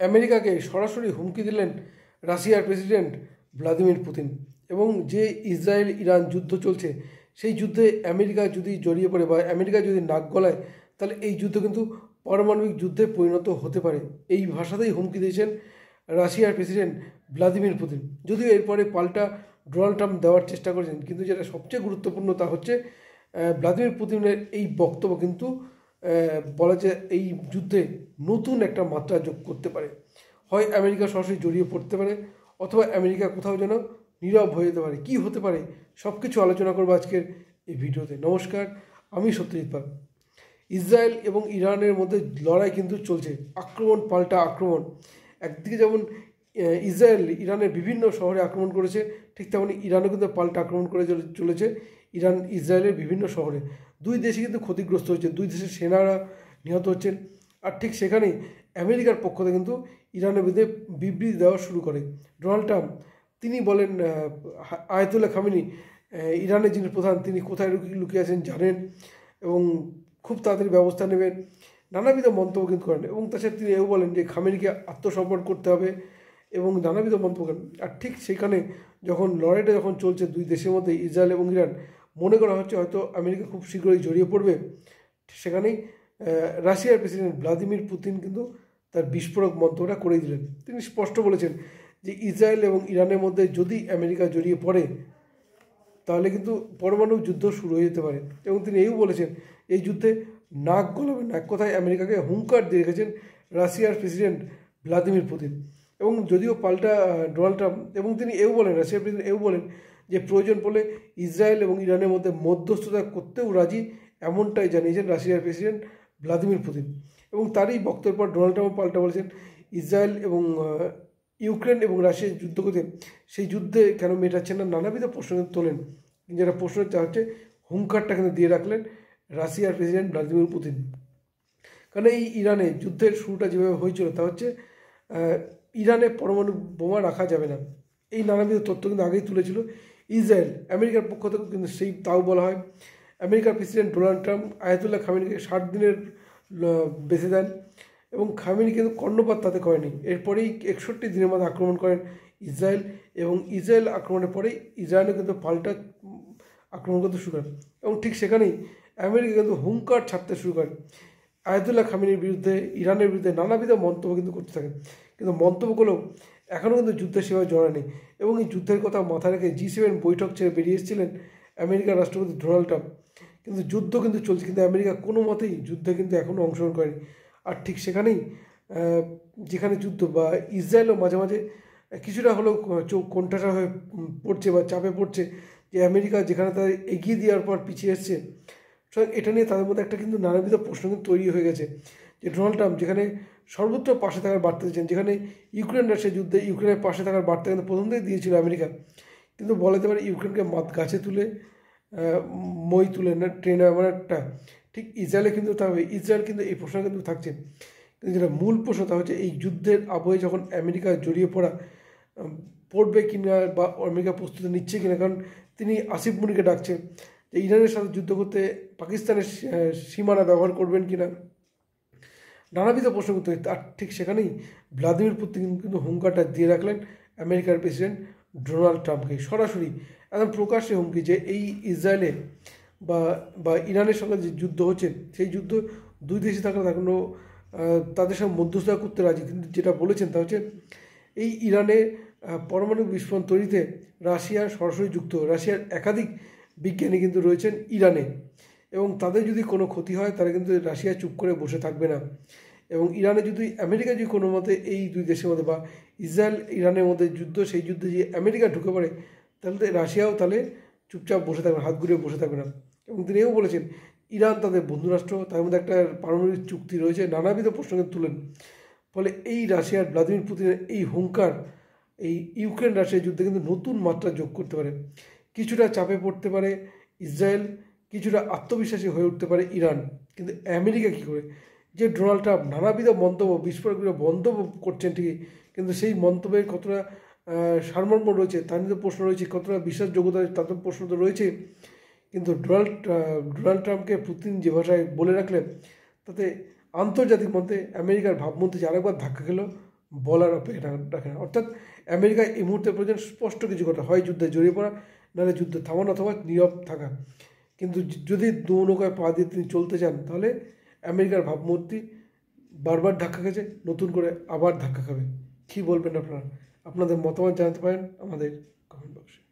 আমেরিকাকে সরাসরি হুমকি দিলেন রাশিয়ার প্রেসিডেন্ট ভ্লাদিমির পুতিন। এবং যে ইসরায়েল ইরান যুদ্ধ চলছে, সেই যুদ্ধে আমেরিকা যদি জড়িয়ে পড়ে বা আমেরিকা যদি নাক গলায়, তাহলে এই যুদ্ধ কিন্তু পারমাণবিক যুদ্ধে পরিণত হতে পারে। এই ভাষাতেই হুমকি দিয়েছেন রাশিয়ার প্রেসিডেন্ট ভ্লাদিমির পুতিন। যদিও এরপরে পাল্টা ডোনাল্ড ট্রাম্প দেওয়ার চেষ্টা করেছেন, কিন্তু যেটা সবচেয়ে গুরুত্বপূর্ণ তা হচ্ছে ভ্লাদিমির পুতিনের এই বক্তব্য কিন্তু বলা যায় এই যুদ্ধে নতুন একটা মাত্রা যোগ করতে পারে। হয় আমেরিকা সরাসরি জড়িয়ে পড়তে পারে, অথবা আমেরিকা কোথাও যেন নীরব হয়ে যেতে পারে। কী হতে পারে সব কিছু আলোচনা করবো আজকের এই ভিডিওতে। নমস্কার, আমি সত্যজিৎ পাল। ইসরায়েল এবং ইরানের মধ্যে লড়াই কিন্তু চলছে, আক্রমণ পাল্টা আক্রমণ। একদিকে যেমন ইসরায়েল ইরানের বিভিন্ন শহরে আক্রমণ করেছে, ঠিক তেমনি ইরানও কিন্তু পাল্টা আক্রমণ করে চলেছে ইরান ইসরায়েলের বিভিন্ন শহরে। দুই দেশই কিন্তু ক্ষতিগ্রস্ত হচ্ছে, দুই দেশের সেনারা নিহত হচ্ছেন। আর ঠিক সেখানেই আমেরিকার পক্ষ থেকে কিন্তু ইরানের বিরুদ্ধে বিবৃতি দেওয়া শুরু করে ডোনাল্ড ট্রাম্প। তিনি বলেন আয়াতুল্লাহ খামেনি ইরানের যিনি প্রধান, তিনি কোথায় লুকিয়ে আছেন জানেন এবং খুব তাড়াতাড়ি ব্যবস্থা নেবেন, নানাবিধ মন্তব্য কিন্তু করেন। এবং তাছাড়া তিনি এও বলেন যে খামেনিকে আত্মসমর্পণ করতে হবে এবং নানাবিধ মন্তব্য করেন। আর ঠিক সেখানে যখন লড়াইটা যখন চলছে দুই দেশের মধ্যে, ইসরায়েল এবং ইরান, মনে করা হচ্ছে হয়তো আমেরিকা খুব শীঘ্রই জড়িয়ে পড়বে। সেখানেই রাশিয়ার প্রেসিডেন্ট ভ্লাদিমির পুতিন কিন্তু তার বিস্ফোরক মন্তব্যটা করে দিলেন। তিনি স্পষ্ট বলেছেন যে ইসরায়েল এবং ইরানের মধ্যে যদি আমেরিকা জড়িয়ে পড়ে, তাহলে কিন্তু পরমাণু যুদ্ধ শুরু হয়ে যেতে পারে। এবং তিনি এও বলেছেন এই যুদ্ধে নাক গলাবেন না। এক কথায় আমেরিকাকে হুঙ্কার দিয়ে রেখেছেন রাশিয়ার প্রেসিডেন্ট ভ্লাদিমির পুতিন। এবং যদিও পাল্টা ডোনাল্ড ট্রাম্প, এবং তিনি এও বলেন, রাশিয়ার প্রেসিডেন্ট এও বলেন যে প্রয়োজন পড়লে ইসরায়েল এবং ইরানের মধ্যে মধ্যস্থতা করতেও রাজি, এমনটাই জানিয়েছেন রাশিয়ার প্রেসিডেন্ট ভ্লাদিমির পুতিন। এবং তারই বক্তব্যের পর ডোনাল্ড ট্রাম্প পাল্টা বলেছেন ইসরায়েল এবং ইউক্রেন এবং রাশিয়ার যুদ্ধ করতে, সেই যুদ্ধে কেন মেটাচ্ছে না, নানাবিধ প্রশ্ন কিন্তু তোলেন। যেটা প্রশ্ন হচ্ছে হুঙ্কারটা কিন্তু দিয়ে রাখলেন রাশিয়ার প্রেসিডেন্ট ভ্লাদিমির পুতিন। কারণ এই ইরানে যুদ্ধের শুরুটা যেভাবে হয়েছিল তা হচ্ছে ইরানে পরমাণু বোমা রাখা যাবে না, এই নানাবিধ তথ্য কিন্তু আগেই তুলেছিল ইসরায়েল। আমেরিকার পক্ষ থেকেও কিন্তু সেই তাও বলা হয়। আমেরিকার প্রেসিডেন্ট ডোনাল্ড ট্রাম্প আয়াতুল্লাহ খামেনিকে 60 দিনের বেঁধে দেন এবং খামেনি কিন্তু কর্ণপাত তাতে করেনি। এরপরেই 61 দিনের মধ্যে আক্রমণ করেন ইসরায়েল, এবং ইসরায়েল আক্রমণের পরেই ইসরায়েলও কিন্তু পাল্টা আক্রমণ করতে শুরু করেন। এবং ঠিক সেখানেই আমেরিকা কিন্তু হুঙ্কার ছাড়তে শুরু করেন আয়াতুল্লাহ খামেনির বিরুদ্ধে, ইরানের বিরুদ্ধে নানাবিধ মন্তব্য কিন্তু করতে থাকেন। কিন্তু মন্তব্যগুলো এখনও কিন্তু যুদ্ধের সেবায় জড়ায়নি। এবং এই যুদ্ধের কথা মাথায় রেখে G7 বৈঠক ছেড়ে বেরিয়ে এসেছিলেন আমেরিকার রাষ্ট্রপতি ডোনাল্ড ট্রাম্প। কিন্তু যুদ্ধ কিন্তু চলছে, কিন্তু আমেরিকা কোনো মতেই যুদ্ধে কিন্তু এখনও অংশগ্রহণ করেনি। আর ঠিক সেখানেই যেখানে যুদ্ধ বা ইসরায়েলও মাঝে মাঝে কিছুটা হলেও চোখ কোণঠাসা হয়ে পড়ছে বা চাপে পড়ছে যে আমেরিকা যেখানে তাদের এগিয়ে দেওয়ার পর পিছিয়ে এসছে। সুতরাং এটা নিয়ে তাদের মধ্যে একটা কিন্তু নানাবিধ প্রশ্ন কিন্তু তৈরি হয়ে গেছে যে ডোনাল্ড ট্রাম্প যেখানে সর্বত্র পাশে থাকার বার্তা দিয়েছেন, যেখানে ইউক্রেন রাশিয়ার যুদ্ধে ইউক্রেনের পাশে থাকার বার্তা কিন্তু প্রথম থেকেই দিয়েছিল আমেরিকা, কিন্তু বলা যেতে পারে ইউক্রেনকে গাছে তুলে মই তুলে না ট্রেনে, এমন একটা। ঠিক ইসরায়েলে কিন্তু তা হবে, ইসরায়েল কিন্তু এই প্রশ্ন কিন্তু থাকছে। কিন্তু যেটা মূল প্রশ্ন তা হচ্ছে এই যুদ্ধের আবহে যখন আমেরিকা জড়িয়ে পড়বে কিনা বা আমেরিকা প্রস্তুতি নিচ্ছে কিনা। কারণ তিনি আসিফ মুনিকে ডাকছেন যে ইরানের সাথে যুদ্ধ করতে পাকিস্তানের সীমানা ব্যবহার করবেন কিনা, নানাবিধ প্রশ্ন করতে হয়। আর ঠিক সেখানেই ভ্লাদিমির পুতিন কিন্তু হুঙ্কারটা দিয়ে রাখলেন আমেরিকার প্রেসিডেন্ট ডোনাল্ড ট্রাম্পকে। সরাসরি একদম প্রকাশ্যে হুমকি যে এই ইসরায়েলে বা ইরানের সঙ্গে যে যুদ্ধ হচ্ছে, সেই যুদ্ধ দুই দেশে থাকলে কোনো তাদের সঙ্গে মধ্যস্থতা করতে রাজি। কিন্তু যেটা বলেছেন তা হচ্ছে এই ইরানে পরমাণু বিস্ফোরণ তৈরিতে রাশিয়া সরাসরি যুক্ত। রাশিয়ার একাধিক বিজ্ঞানী কিন্তু রয়েছেন ইরানে, এবং তাদের যদি কোনো ক্ষতি হয় তাহলে কিন্তু রাশিয়া চুপ করে বসে থাকবে না। এবং ইরানে যদি আমেরিকা যদি কোনো মতে এই দুই দেশের মধ্যে বা ইসরায়েল ইরানের মধ্যে যুদ্ধ, সেই যুদ্ধে যে আমেরিকা ঢুকে পড়ে, তাহলে তো রাশিয়াও তাহলে চুপচাপ বসে থাকবে, হাত ঘুরিয়ে বসে থাকবে না। এবং তিনি এও বলেছেন ইরান তাদের বন্ধুরাষ্ট্র, তার মধ্যে একটা পারমাণবিক চুক্তি রয়েছে, নানাবিধ প্রসঙ্গে তুলেন। ফলে এই রাশিয়ার ভ্লাদিমির পুতিনের এই হুঙ্কার এই ইউক্রেন রাশিয়ার যুদ্ধে কিন্তু নতুন মাত্রা যোগ করতে পারে। কিছুটা চাপে পড়তে পারে ইসরায়েল, কিছুটা আত্মবিশ্বাসী হয়ে উঠতে পারে ইরান। কিন্তু আমেরিকা কী করে, যে ডোনাল্ড ট্রাম্প নানাবিধ মন্তব্য বিস্ফোরকগুলো মন্তব্য করছেন ঠিকই, কিন্তু সেই মন্তব্যের কতটা সারমর্ম রয়েছে তার মধ্যে প্রশ্ন রয়েছে, কতটা বিশ্বাসযোগ্যতা তাদের প্রশ্ন তো রয়েছে। কিন্তু ডোনাল্ড ট্রাম্পকে পুতিন যে ভাষায় বলে রাখলেন, তাতে আন্তর্জাতিক মধ্যে আমেরিকার ভাবমূর্তি যে আরেকবার ধাক্কা খেল বলার অপেক্ষা রাখে না। অর্থাৎ আমেরিকা এই মুহূর্তে প্রয়োজন স্পষ্ট কিছু কথা, হয় যুদ্ধে জড়িয়ে পড়া, নাহলে যুদ্ধ থামানো অথবা নীরব থাকা। কিন্তু যদি দু নৌকায় পা দিয়ে তিনি চলতে চান, তাহলে আমেরিকার ভাবমূর্তি বারবার ধাক্কা খেয়েছে, নতুন করে আবার ধাক্কা খাবে। কী বলবেন আপনারা? আপনাদের মতামত জানাতে পারেন আমাদের কমেন্ট বক্সে।